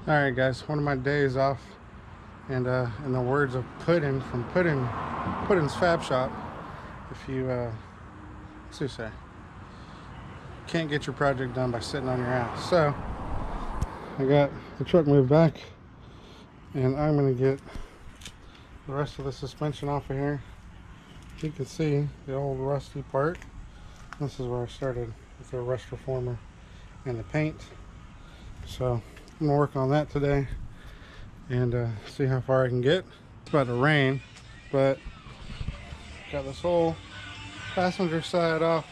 Alright guys, one of my days off, and in the words of Puddin from Puddin's Fab Shop, if you what's he say? Can't get your project done by sitting on your ass. So I got the truck moved back, and I'm gonna get the rest of the suspension off of here. You can see the old rusty part. This is where I started with the rust reformer and the paint. So I'm gonna work on that today and see how far I can get. It's about to rain, but got this whole passenger side off.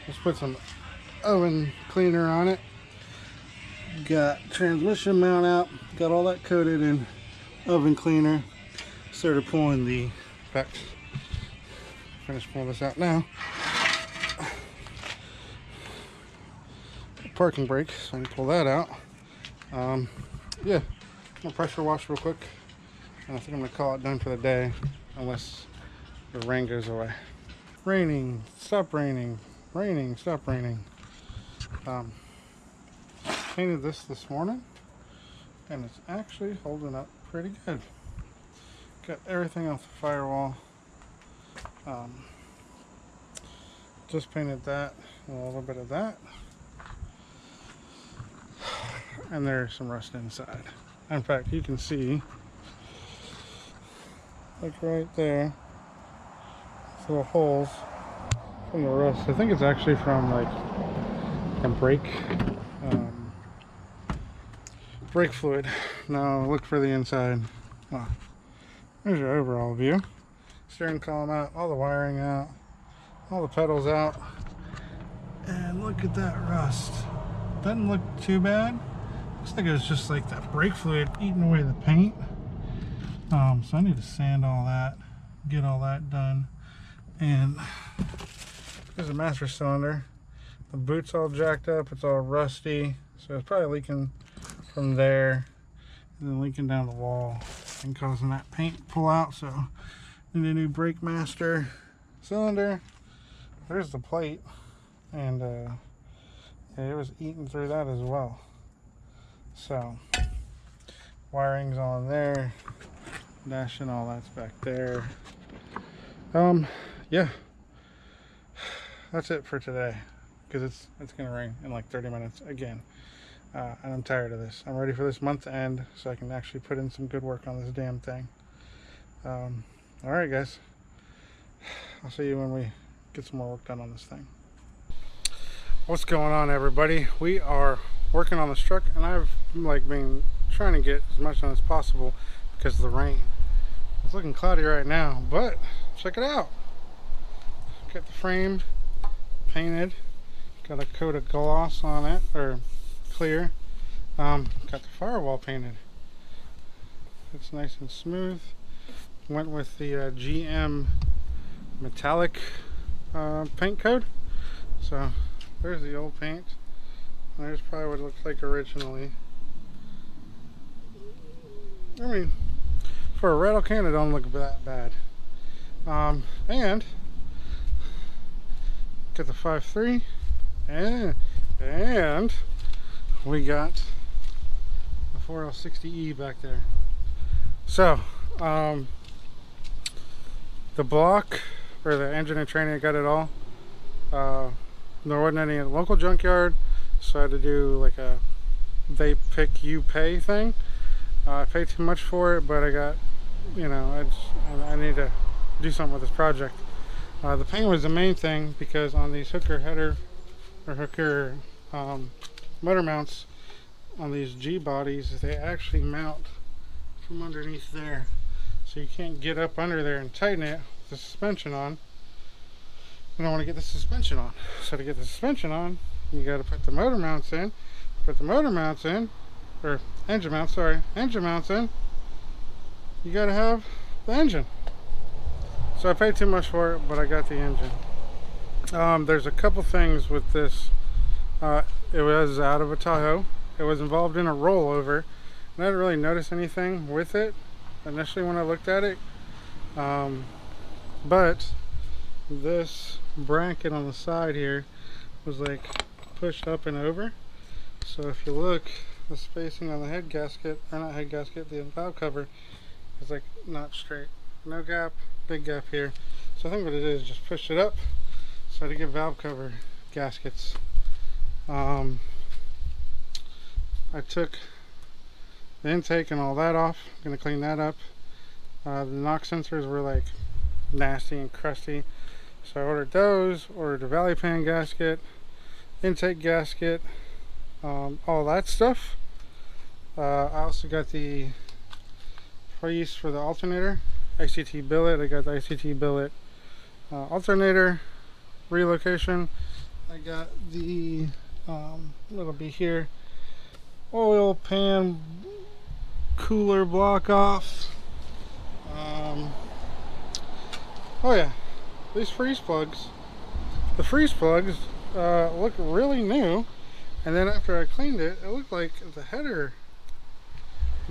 Just put some oven cleaner on it. Got transmission mount out. Got all that coated in oven cleaner. Started pulling the back. Finish pulling this out now. Parking brake, so I can pull that out. Yeah, I'm gonna pressure wash real quick, and I think I'm gonna call it done for the day, unless the rain goes away. Raining, stop raining, raining, stop raining. Painted this morning, and it's actually holding up pretty good. Got everything off the firewall. Just painted that, a little bit of that. And there's some rust inside. In fact, you can see, like right there, these little holes from the rust. I think it's actually from like a brake fluid. Now look for the inside. Wow. There's your overall view. Steering column out, all the wiring out, all the pedals out, and look at that rust. Doesn't look too bad. Looks like it was just like that brake fluid eating away the paint. So I need to sand all that, get all that done. And there's a master cylinder. The boot's all jacked up, it's all rusty. So it's probably leaking from there and then leaking down the wall and causing that paint to pull out. So I need a new brake master cylinder. There's the plate, and yeah, it was eating through that as well. So wiring's on there, dash and all that's back there. Yeah, that's it for today, because it's gonna rain in like 30 minutes again, and I'm tired of this. I'm ready for this month to end so I can actually put in some good work on this damn thing. All right guys, I'll see you when we get some more work done on this thing. What's going on, everybody? We are working on this truck, and I've like been trying to get as much done as possible because of the rain. It's looking cloudy right now, but check it out. Got the frame painted, got a coat of gloss on it, or clear. Got the firewall painted. It's nice and smooth. Went with the GM metallic paint code. So there's the old paint. There's probably what it looks like originally. I mean, for a rattle can, it don't look that bad. And got the 5.3, and we got the 4L60E back there. So the block, or the engine and training, I got it all. There wasn't any at the local junkyard, so I had to do like a they pick you pay thing. I paid too much for it, but I got, you know, I need to do something with this project. The paint was the main thing, because on these hooker header or hooker motor mounts on these G bodies, they actually mount from underneath there, so you can't get up under there and tighten it with the suspension on. And I want to get the suspension on. So to get the suspension on, you got to put the motor mounts in. Put the motor mounts in, or engine mounts, sorry, engine mounts in. You got to have the engine. So I paid too much for it, but I got the engine. There's a couple things with this. It was out of a Tahoe. It was involved in a rollover. And I didn't really notice anything with it initially when I looked at it. But this bracket on the side here was like pushed up and over. So if you look, the spacing on the head gasket, or not head gasket, the valve cover is like not straight. No gap, big gap here. So I think what it is, just push it up. So to get valve cover gaskets, I took the intake and all that off. I'm gonna clean that up. The knock sensors were like nasty and crusty, so I ordered those. Ordered a valley pan gasket, intake gasket, all that stuff. I also got the piece for the alternator, ICT billet. I got the ICT billet alternator relocation. I got the it'll be here, oil pan cooler block off. Oh yeah, these freeze plugs. The freeze plugs look really new, and then after I cleaned it, it looked like the header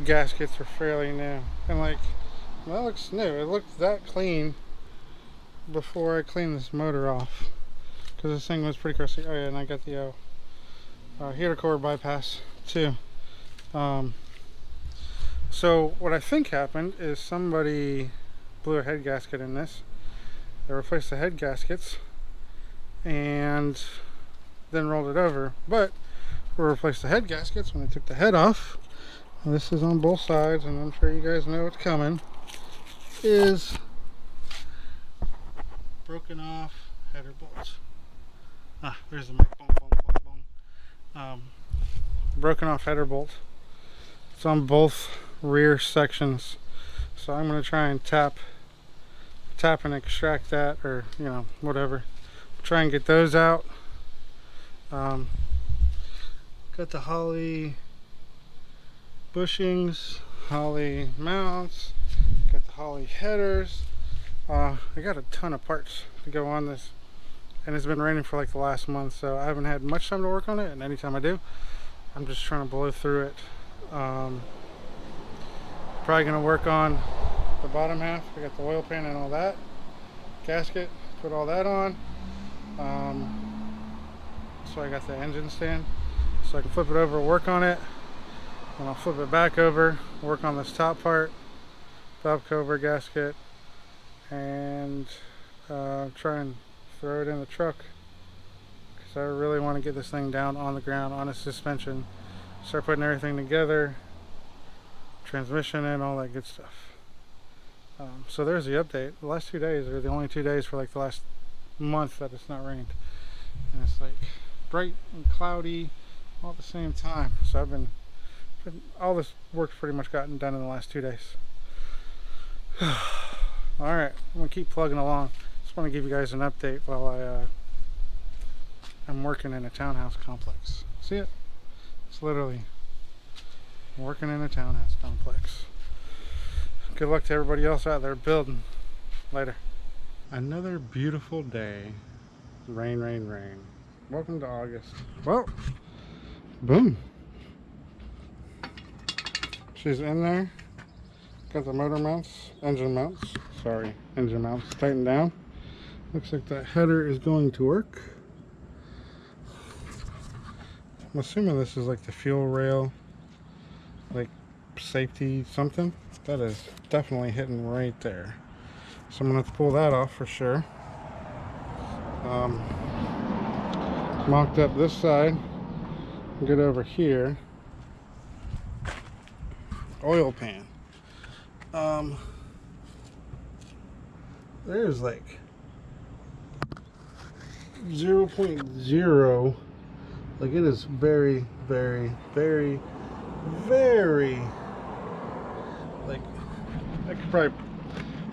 gaskets are fairly new. And like, that looks new. It looked that clean before I cleaned this motor off, because this thing was pretty crusty. Oh yeah, and I got the heater core bypass too. So what I think happened is somebody blew a head gasket in this. They replaced the head gaskets and then rolled it over, but we replaced the head gaskets when they took the head off. And this is on both sides, and I'm sure you guys know what's coming, is broken off header bolts. Ah, there's the mic. Boom, boom, boom, boom. Broken off header bolt. It's on both rear sections, so I'm going to try and tap and extract that, or you know, whatever, try and get those out. Got the Holley bushings, Holley mounts, got the Holley headers. I got a ton of parts to go on this, and it's been raining for like the last month, so I haven't had much time to work on it, and anytime I do, I'm just trying to blow through it. Probably gonna work on the bottom half. I got the oil pan and all that, gasket, put all that on. So I got the engine stand, so I can flip it over, work on it, and I'll flip it back over, work on this top part, valve cover gasket, and try and throw it in the truck, because I really want to get this thing down on the ground on a suspension, start putting everything together, transmission and all that good stuff. So there's the update. The last 2 days are the only 2 days for like the last month that it's not rained, and it's like bright and cloudy all at the same time. So I've been all this work's pretty much gotten done in the last 2 days. All right, I'm gonna keep plugging along. Just want to give you guys an update while I'm working in a townhouse complex. See it? It's literally working in a townhouse complex. Good luck to everybody else out there building. Later. Another beautiful day. Rain, rain, rain. Welcome to August. Well, boom. She's in there. Got the motor mounts, engine mounts. Sorry, engine mounts tightened down. Looks like that header is going to work. I'm assuming this is like the fuel rail, like safety something. That is definitely hitting right there. So I'm gonna have to pull that off for sure. Mocked up this side. Get over here. Oil pan. There's like 0.0. Like, it is very, very, very, very, like, I could probably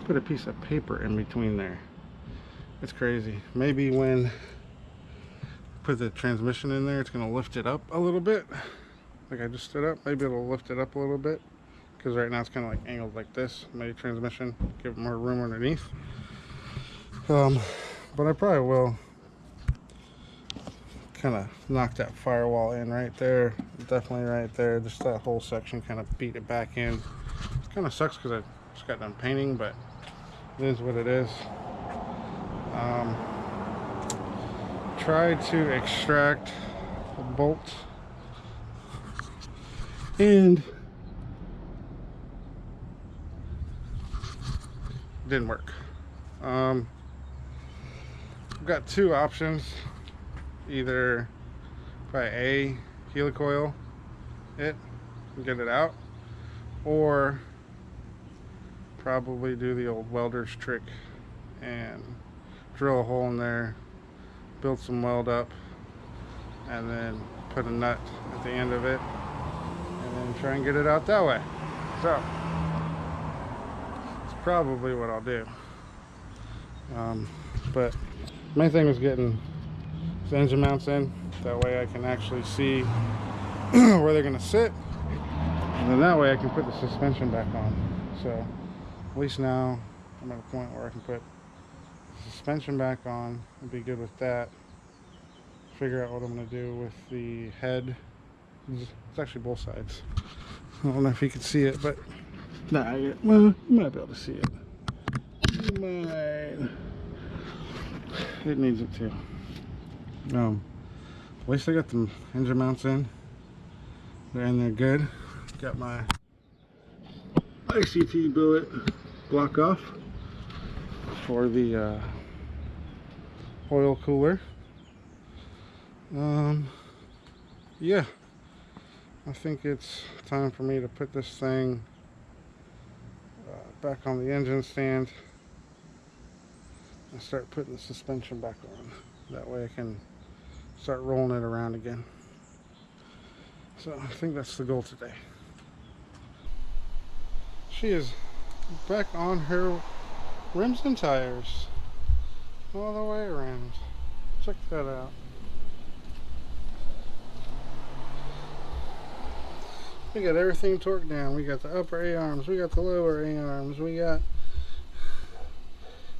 put a piece of paper in between there. It's crazy. Maybe when I put the transmission in there, it's gonna lift it up a little bit. Like I just stood up, maybe it'll lift it up a little bit, because right now it's kind of like angled like this. Maybe transmission, give it more room underneath. But I probably will kind of knock that firewall in right there, definitely right there. Just that whole section, kind of beat it back in. It kind of sucks because I just got done painting, but it is what it is. Tried to extract a bolt and didn't work. I've got two options. Either buy helicoil it and get it out, or probably do the old welder's trick and drill a hole in there, build some weld up, and then put a nut at the end of it, and then try and get it out that way. So it's probably what I'll do. But main thing was getting the engine mounts in. That way I can actually see where they're gonna sit, and then that way I can put the suspension back on. So at least now I'm at a point where I can put the suspension back on and be good with that. Figure out what I'm gonna do with the head. It's actually both sides. I don't know if you can see it, but nah, well, you might be able to see it. You might. It needs it too. At least I got the engine mounts in. They're in there good. Got my ICT billet block off for the oil cooler. Yeah, I think it's time for me to put this thing back on the engine stand and start putting the suspension back on. That way I can start rolling it around again. So I think that's the goal today. She is back on her rims and tires all the way around. Check that out. We got everything torqued down. We got the upper A-arms, we got the lower A-arms, we got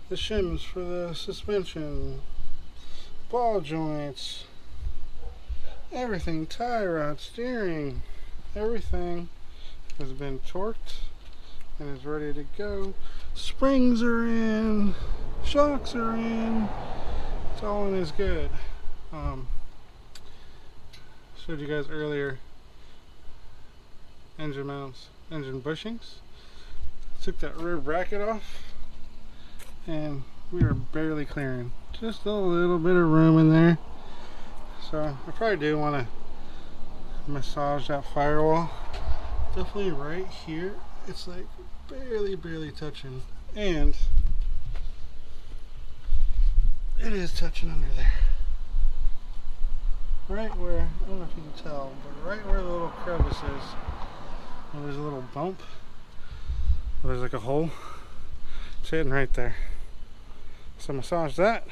the shims for the suspension, ball joints, everything, tie rod, steering, everything has been torqued and is ready to go. Springs are in, shocks are in, it's all in is good. Showed you guys earlier engine mounts, engine bushings. Took that rear bracket off and we are barely clearing. Just a little bit of room in there. So I probably do want to massage that firewall. Definitely right here. It's like barely touching. And it is touching under there. Right where, I don't know if you can tell, but right where the little crevice is, where there's a little bump, there's like a hole. It's hitting right there. So massage that.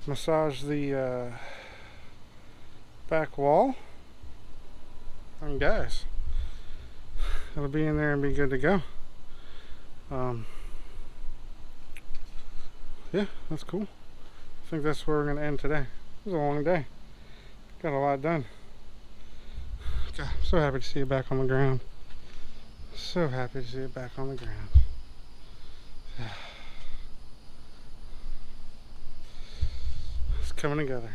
Massage the back wall. And guys, it'll be in there and be good to go. Yeah, that's cool. I think that's where we're going to end today. It was a long day. Got a lot done. God, I'm so happy to see it back on the ground. So happy to see it back on the ground. It's coming together.